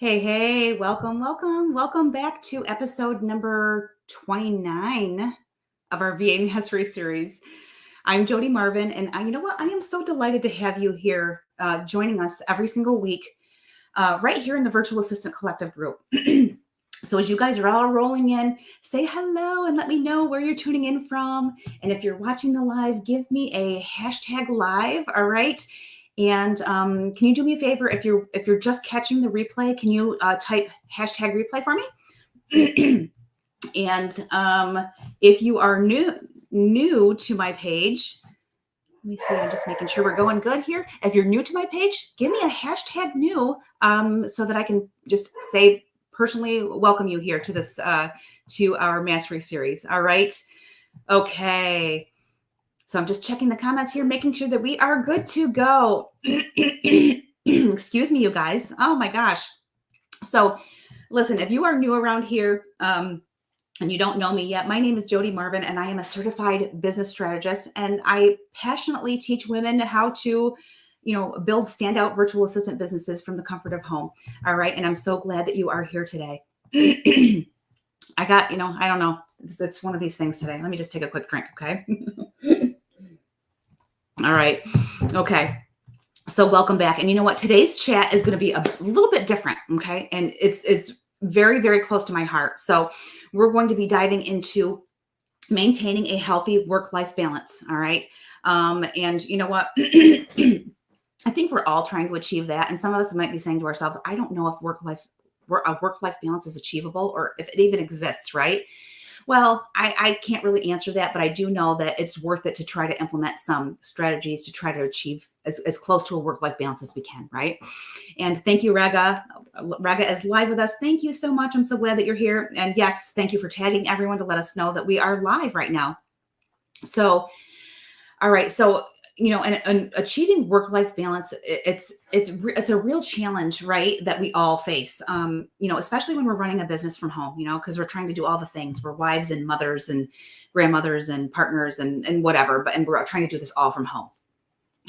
Hey, welcome back to episode number 29 of our VA Mastery series. I'm Jodi Marvin, and you know what? I am so delighted to have you here joining us every single week right here in the Virtual Assistant Collective group. So as you guys are all rolling in, say hello and let me know where you're tuning in from. And if you're watching the live, give me a hashtag live, all right? And can you do me a favor? If you're just catching the replay, can you type hashtag replay for me? And if you are new to my page, let me see. I'm just making sure we're going good here. If you're new to my page, give me a hashtag new so that I can just say personally welcome you here to this to our mastery series. All right. Okay. So I'm just checking the comments here, making sure that we are good to go. Excuse me, you guys. Oh my gosh. So listen, if you are new around here and you don't know me yet, my name is Jodi Marvin, and I am a certified business strategist. And I passionately teach women how to, build standout virtual assistant businesses from the comfort of home. All right. And I'm so glad that you are here today. I got, I don't know. It's one of these things today. Let me just take a quick drink. Okay. All right. Okay. So welcome back. And you know what? Today's chat is going to be a little bit different. Okay. And it's very, very close to my heart. So we're going to be diving into maintaining a healthy work-life balance. All right. And you know what? I think we're all trying to achieve that. And some of us might be saying to ourselves, I don't know if a work-life balance is achievable or if it even exists, right? Well, I can't really answer that, but I do know that it's worth it to try to implement some strategies to try to achieve as close to a work-life balance as we can, right? And thank you, Raga. Raga is live with us. Thank you so much. I'm so glad that you're here. And yes, thank you for tagging everyone to let us know that we are live right now. So, all right. So, and achieving work-life balance, it's a real challenge, right? That we all face, especially when we're running a business from home, because we're trying to do all the things. We're wives and mothers and grandmothers and partners and whatever, and we're trying to do this all from home.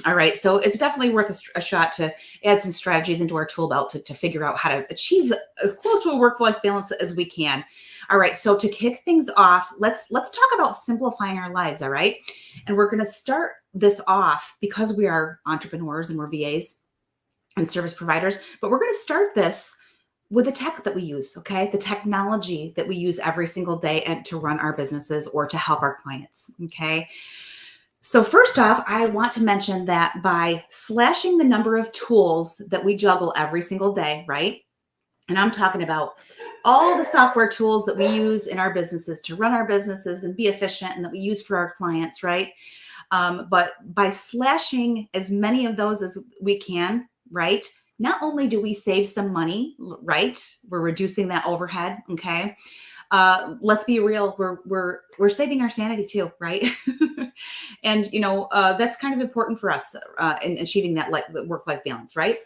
All right. So it's definitely worth a shot to add some strategies into our tool belt to figure out how to achieve as close to a work-life balance as we can. All right. So to kick things off, let's talk about simplifying our lives. All right. And we're going to start this off because we are entrepreneurs and we're VAs and service providers, but we're going to start this with the tech that we use. Okay. The technology that we use every single day and to run our businesses or to help our clients. Okay. So first off, I want to mention that by slashing the number of tools that we juggle every single day, right? And I'm talking about all the software tools that we use in our businesses to run our businesses and be efficient and that we use for our clients, right? But by slashing as many of those as we can, right? Not only do we save some money, right? We're reducing that overhead, okay? Let's be real, we're saving our sanity too, right? And that's kind of important for us in achieving that work-life balance, right?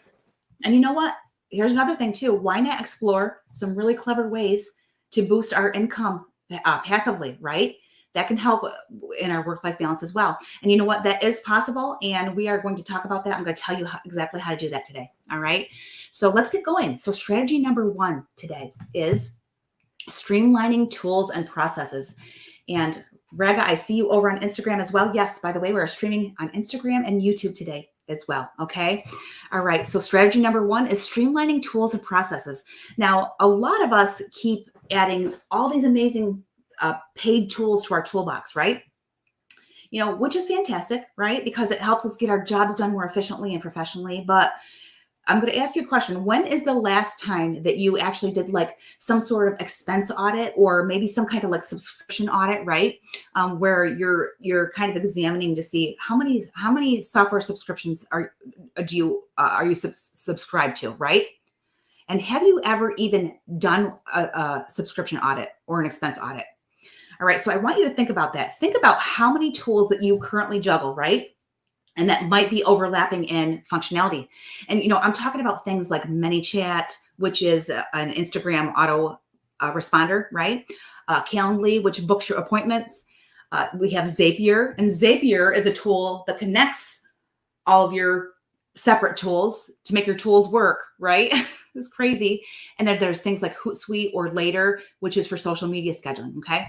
And you know what? Here's another thing too. Why not explore some really clever ways to boost our income passively, right? That can help in our work-life balance as well. And you know what? That is possible. And we are going to talk about that. I'm going to tell you exactly how to do that today. All right. So let's get going. So strategy number 1 today is streamlining tools and processes. And Raga, I see you over on Instagram as well. Yes, by the way, we're streaming on Instagram and YouTube today as well. Okay. All right. So strategy number 1 is streamlining tools and processes. Now, a lot of us keep adding all these amazing paid tools to our toolbox, right? Which is fantastic, right? Because it helps us get our jobs done more efficiently and professionally. But I'm going to ask you a question. When is the last time that you actually did like some sort of expense audit or maybe some kind of like subscription audit, right? Where you're kind of examining to see how many software subscriptions are you subscribed to, right? And have you ever even done a subscription audit or an expense audit? All right. So I want you to think about that. Think about how many tools that you currently juggle, right? And that might be overlapping in functionality. And, I'm talking about things like ManyChat, which is an Instagram auto responder, right? Calendly, which books your appointments. We have Zapier, and Zapier is a tool that connects all of your separate tools to make your tools work, right? It's crazy. And then there's things like Hootsuite or Later, which is for social media scheduling. Okay.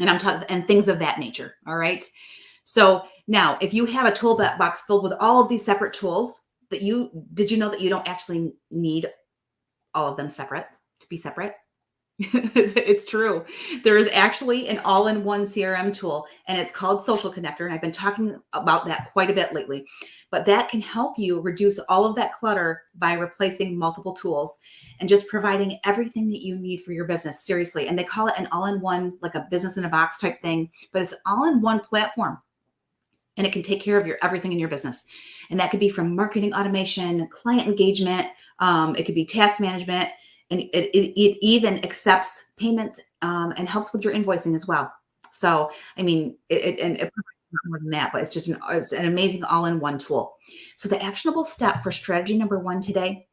And I'm talking, and things of that nature. All right. So now if you have a toolbox filled with all of these separate tools did you know that you don't actually need all of them separate to be separate? It's true. There is actually an all-in-one CRM tool, and it's called Social Connector. And I've been talking about that quite a bit lately, but that can help you reduce all of that clutter by replacing multiple tools and just providing everything that you need for your business. Seriously. And they call it an all-in-one, like a business in a box type thing, but it's all-in-one platform. And it can take care of everything in your business. And that could be from marketing automation, client engagement. It could be task management. And it even accepts payments and helps with your invoicing as well. So, I mean, it provides more than that, but it's an amazing all-in-one tool. So the actionable step for strategy number 1 today,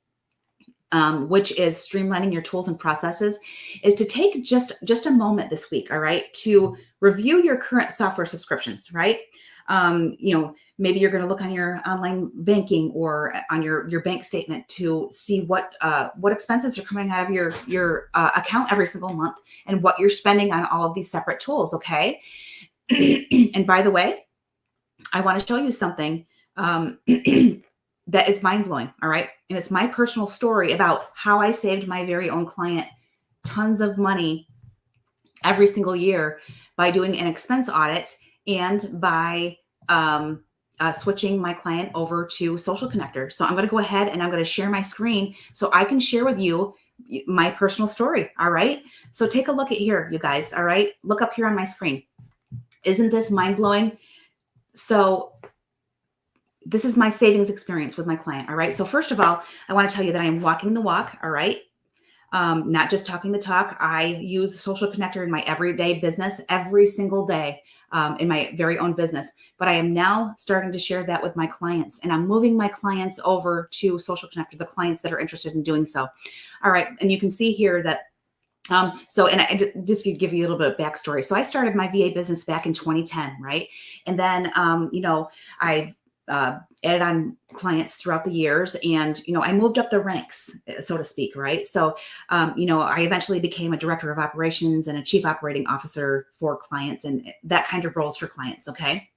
which is streamlining your tools and processes, is to take just a moment this week, all right, to review your current software subscriptions, right? Maybe you're going to look on your online banking or on your bank statement to see what expenses are coming out of your account every single month and what you're spending on all of these separate tools. Okay. And by the way, I want to show you something that is mind blowing. All right. And it's my personal story about how I saved my very own client tons of money every single year by doing an expense audit and by switching my client over to Social Connector. So I'm going to go ahead and I'm going to share my screen so I can share with you my personal story. All right. So take a look at here, you guys. All right. Look up here on my screen. Isn't this mind blowing? So this is my savings experience with my client. All right. So first of all, I want to tell you that I am walking the walk. All right. Not just talking the talk. I use Social Connector in my everyday business every single day in my very own business. But I am now starting to share that with my clients, and I'm moving my clients over to Social Connector, the clients that are interested in doing so. All right. And you can see here that and I just to give you a little bit of backstory. So I started my VA business back in 2010, right? And then, I've added on clients throughout the years, and, I moved up the ranks, so to speak, right? So, I eventually became a director of operations and a chief operating officer for clients and that kind of roles for clients. Okay.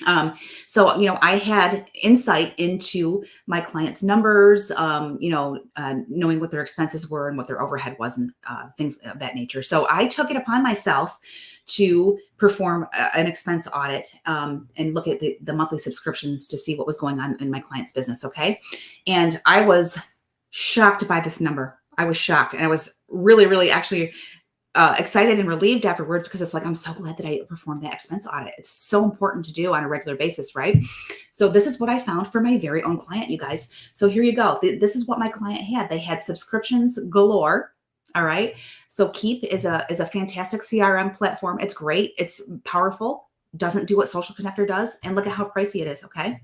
I had insight into my clients' numbers, knowing what their expenses were and what their overhead was and things of that nature. So I took it upon myself to perform an expense audit and look at the monthly subscriptions to see what was going on in my client's business. Okay. And I was shocked by this number. I was shocked. And I was really, really actually excited and relieved afterwards, because it's like, I'm so glad that I performed that expense audit. It's so important to do on a regular basis, right? So this is what I found for my very own client, you guys. So here you go. This is what my client had. They had subscriptions galore. All right. So Keep is a fantastic CRM platform. It's great. It's powerful. Doesn't do what Social Connector does. And look at how pricey it is. Okay.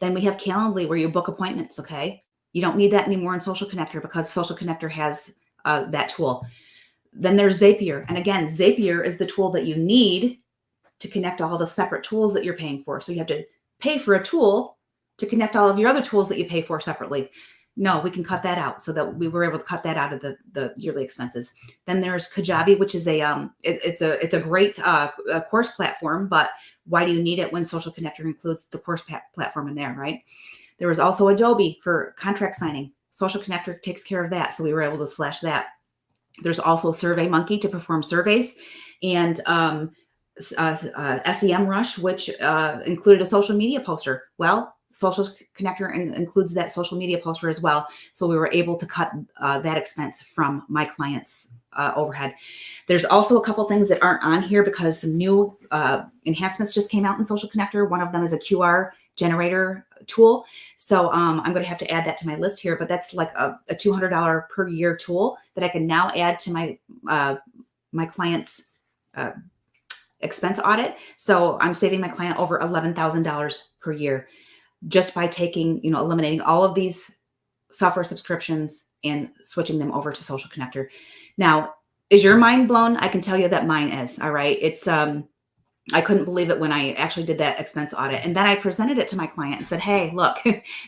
Then we have Calendly, where you book appointments. Okay. You don't need that anymore in Social Connector because Social Connector has that tool. Then there's Zapier. And again, Zapier is the tool that you need to connect all the separate tools that you're paying for. So you have to pay for a tool to connect all of your other tools that you pay for separately. No, we can cut that out, so that we were able to cut that out of the yearly expenses. Then there's Kajabi, which is it's a great course platform, but why do you need it when Social Connector includes the course platform in there, right? There was also Adobe for contract signing. Social Connector takes care of that, so we were able to slash that. There's also SurveyMonkey to perform surveys, and SEMrush, which included a social media poster. Well, Social Connector includes that social media poster as well. So we were able to cut that expense from my client's overhead. There's also a couple things that aren't on here because some new enhancements just came out in Social Connector. One of them is a QR generator tool. So I'm going to have to add that to my list here, but that's like a $200 per year tool that I can now add to my my client's expense audit. So I'm saving my client over $11,000 per year just by eliminating all of these software subscriptions and switching them over to Social Connector. Now, is your mind blown? I can tell you that mine is. All right. I couldn't believe it when I actually did that expense audit. And then I presented it to my client and said, hey, look,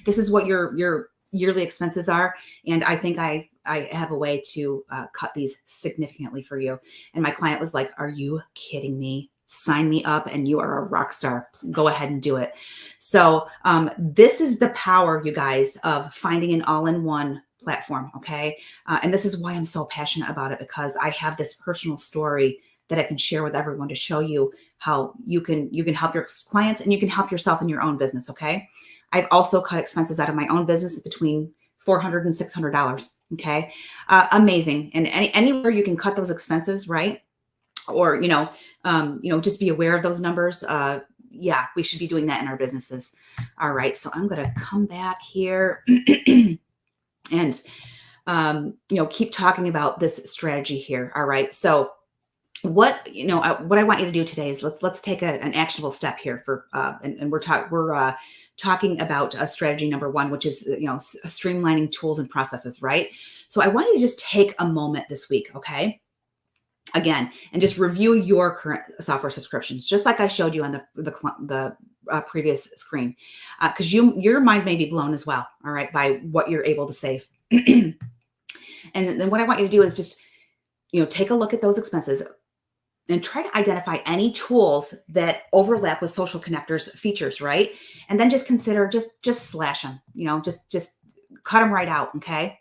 this is what your yearly expenses are. And I think I have a way to cut these significantly for you. And my client was like, are you kidding me? Sign me up and you are a rock star. Go ahead and do it. So this is the power, you guys, of finding an all-in-one platform. Okay. And this is why I'm so passionate about it, because I have this personal story that I can share with everyone to show you how you can help your clients and you can help yourself in your own business. Okay. I've also cut expenses out of my own business between $400 and $600. Okay. Amazing. And anywhere you can cut those expenses, right? Or, just be aware of those numbers. Yeah, we should be doing that in our businesses. All right. So I'm going to come back here and, keep talking about this strategy here. All right. So what I want you to do today is let's take an actionable step here for, and we're talking about strategy number one, which is, streamlining tools and processes, right? So I want you to just take a moment this week. Okay. Again, and just review your current software subscriptions, just like I showed you on the previous screen, because your mind may be blown as well. All right, by what you're able to save. And then what I want you to do is just, take a look at those expenses and try to identify any tools that overlap with Social Connector's features, right? And then just consider just slash them, just cut them right out, okay?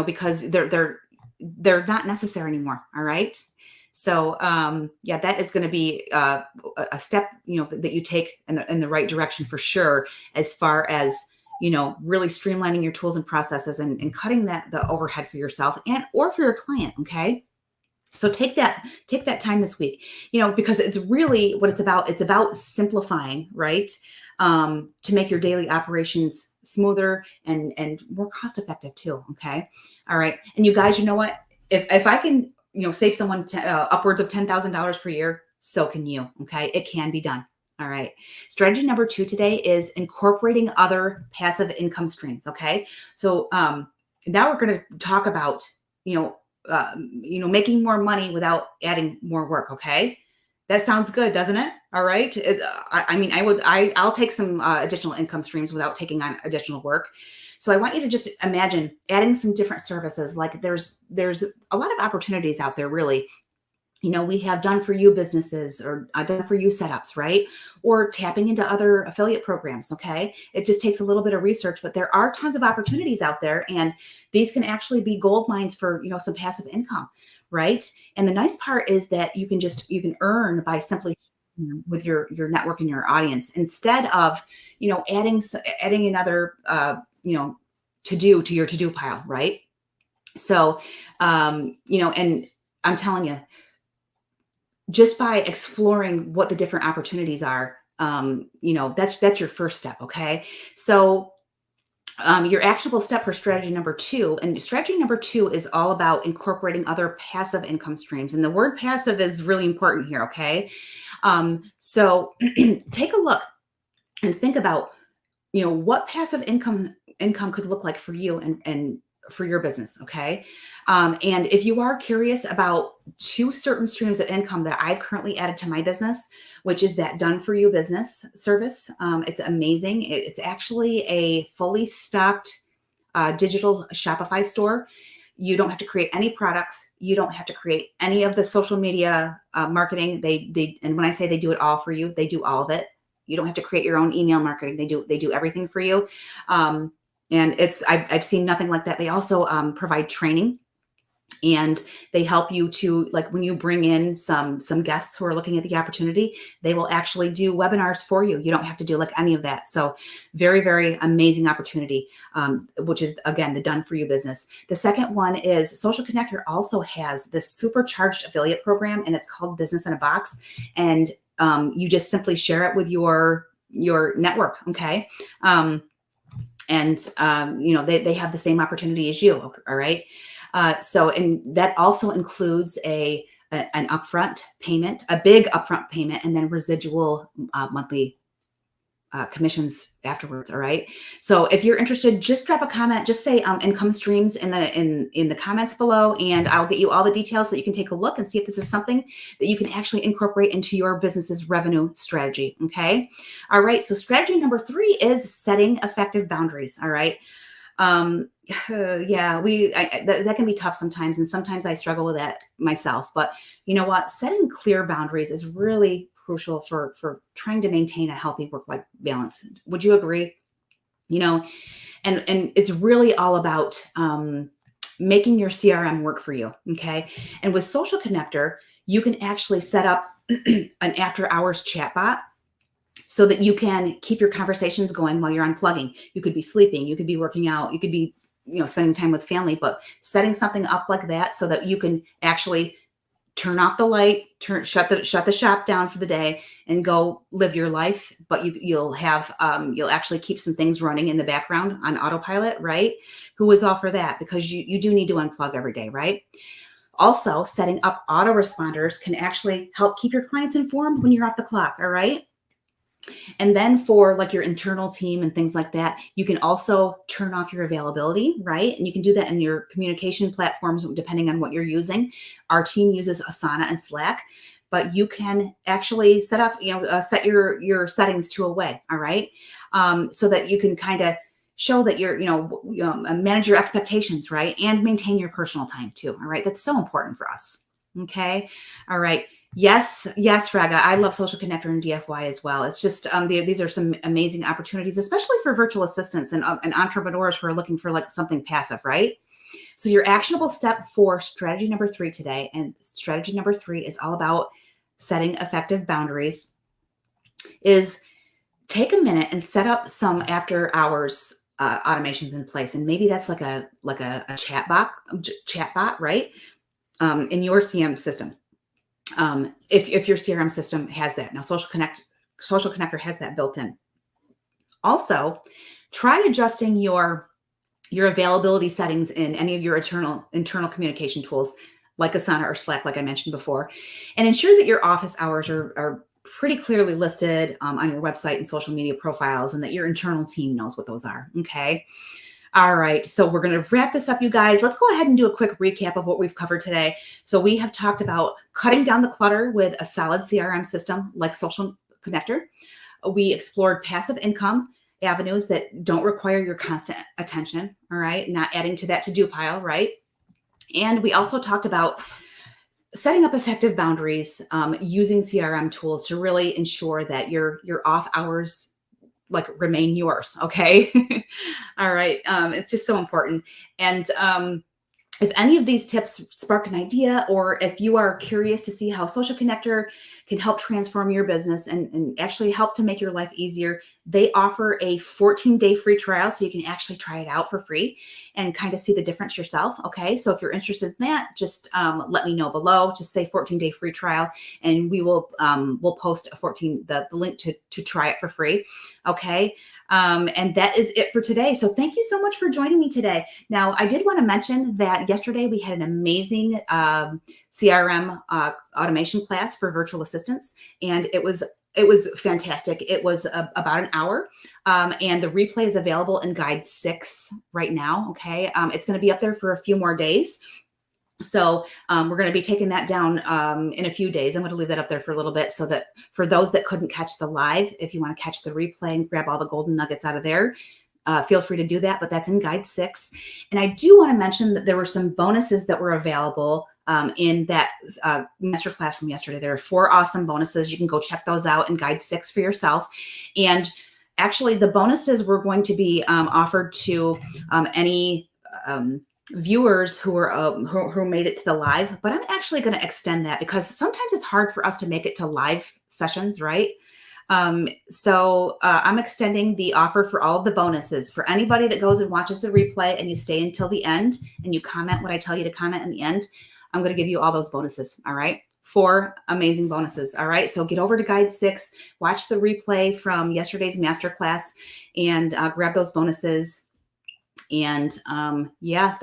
Because they're not necessary anymore. All right. So, that is going to be a step, that you take in the right direction for sure, as far as, really streamlining your tools and processes and cutting the overhead for yourself or for your client. Okay. So take that time this week, because it's really what it's about. It's about simplifying, right? To make your daily operations smoother and more cost effective too. Okay. All right. And you guys, you know what? If I can, save someone upwards of $10,000 per year, so can you. Okay. It can be done. All right. Strategy number 2 today is incorporating other passive income streams. Okay. So now we're going to talk about, making more money without adding more work. Okay. That sounds good, doesn't it? All right. I'll take some additional income streams without taking on additional work. So I want you to just imagine adding some different services. Like there's a lot of opportunities out there, really. We have done for you businesses or done for you setups, right? Or tapping into other affiliate programs. Okay. It just takes a little bit of research, but there are tons of opportunities out there. And these can actually be gold mines for, some passive income, right? And the nice part is that you can earn by simply with your network and your audience, instead of, adding another, to your to-do pile. Right. So, and I'm telling you, just by exploring what the different opportunities are, that's your first step. Okay. So, your actionable step for strategy number 2, and strategy number 2 is all about incorporating other passive income streams. And the word passive is really important here. Okay. So take a look and think about, what passive income could look like for you and for your business. Okay. And if you are curious about 2 certain streams of income that I've currently added to my business, which is that done for you business service. It's amazing. It's actually a fully stocked digital Shopify store. You don't have to create any products. You don't have to create any of the social media marketing. And when I say they do it all for you, they do all of it. You don't have to create your own email marketing. They do everything for you. And I've seen nothing like that. They also provide training, and they help you to, like, when you bring in some guests who are looking at the opportunity, they will actually do webinars for you. You don't have to do like any of that. So very, very amazing opportunity, which is, again, the done for you business. The second one is Social Connector also has this supercharged affiliate program, and it's called Business in a Box. And you just simply share it with your network. Okay. They have the same opportunity as you. All right. And that also includes an upfront payment, a big upfront payment, and then residual monthly commissions afterwards. All right. So if you're interested, just drop a comment, just say income streams in the comments below, and I'll get you all the details so that you can take a look and see if this is something that you can actually incorporate into your business's revenue strategy. Okay. All right. So strategy number 3 is setting effective boundaries. All right. Yeah, that can be tough sometimes. And sometimes I struggle with that myself, but you know what? Setting clear boundaries is really crucial for trying to maintain a healthy work-life balance. Would you agree? You know, and it's really all about, making your CRM work for you. Okay. And with Social Connector, you can actually set up an after hours chat bot so that you can keep your conversations going while you're unplugging. You could be sleeping, you could be working out, you could be, spending time with family, but setting something up like that so that you can actually turn off the light, shut the shop down for the day and go live your life. But you'll actually keep some things running in the background on autopilot, right? Who is all for that? Because you do need to unplug every day, right? Also, setting up autoresponders can actually help keep your clients informed when you're off the clock. All right. And then for like your internal team and things like that, you can also turn off your availability, right? And you can do that in your communication platforms, depending on what you're using. Our team uses Asana and Slack, but you can actually set your settings to away. All right. So that you can kind of show that you're, manage your expectations, right? And maintain your personal time too. All right. That's so important for us. Okay. All right. Yes, Fraga. I love Social Connector and DFY as well. It's just these are some amazing opportunities, especially for virtual assistants and entrepreneurs who are looking for like something passive, right? So your actionable step for strategy number 3 today, and strategy number 3 is all about setting effective boundaries, is take a minute and set up some after hours automations in place. And maybe that's like a chat bot, right? In your CM system. If your CRM system has that. Now, Social Connector has that built in. Also, try adjusting your availability settings in any of your internal communication tools like Asana or Slack, like I mentioned before, and ensure that your office hours are pretty clearly listed on your website and social media profiles, and that your internal team knows what those are. Okay. All right. So we're going to wrap this up, you guys. Let's go ahead and do a quick recap of what we've covered today. So we have talked about cutting down the clutter with a solid CRM system like Social Connector. We explored passive income avenues that don't require your constant attention. All right. Not adding to that to-do pile. Right. And we also talked about setting up effective boundaries using CRM tools to really ensure that your off hours remain yours. Okay. All right. It's just so important. And if any of these tips sparked an idea, or if you are curious to see how Social Connector can help transform your business and actually help to make your life easier, they offer a 14-day free trial. So you can actually try it out for free and kind of see the difference yourself. Okay. So if you're interested in that, just let me know below. Just say 14-day free trial, and we will we'll post the link to try it for free. Okay. And that is it for today. So thank you so much for joining me today. Now, I did want to mention that yesterday we had an amazing CRM automation class for virtual assistants, and it was fantastic. It was about an hour, and the replay is available in Guide 6 right now. Okay. It's going to be up there for a few more days. So we're going to be taking that down in a few days. I'm going to leave that up there for a little bit so that for those that couldn't catch the live, if you want to catch the replay and grab all the golden nuggets out of there, feel free to do that. But that's in Guide 6. And I do want to mention that there were some bonuses that were available in that masterclass from yesterday. There are 4 awesome bonuses. You can go check those out in Guide 6 for yourself. And actually, the bonuses were going to be offered to any viewers who made it to the live, but I'm actually going to extend that because sometimes it's hard for us to make it to live sessions, right? So I'm extending the offer for all of the bonuses for anybody that goes and watches the replay and you stay until the end and you comment what I tell you to comment in the end. I'm going to give you all those bonuses. All right. 4 amazing bonuses. All right. So get over to Guide 6, watch the replay from yesterday's masterclass, and grab those bonuses. And yeah,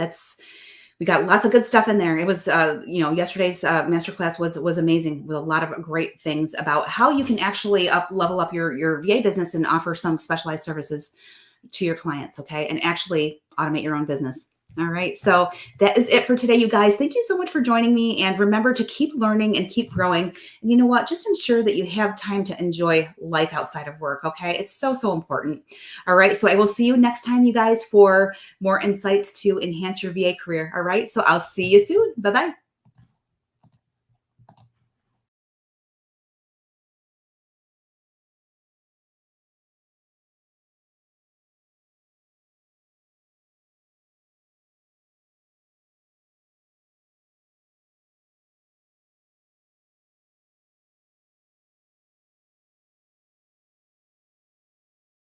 We got lots of good stuff in there. It was, yesterday's masterclass was amazing with a lot of great things about how you can actually level up your VA business and offer some specialized services to your clients, okay? And actually automate your own business. All right. So that is it for today, you guys. Thank you so much for joining me. And remember to keep learning and keep growing. And you know what? Just ensure that you have time to enjoy life outside of work. Okay. It's so, so important. All right. So I will see you next time, you guys, for more insights to enhance your VA career. All right. So I'll see you soon. Bye-bye.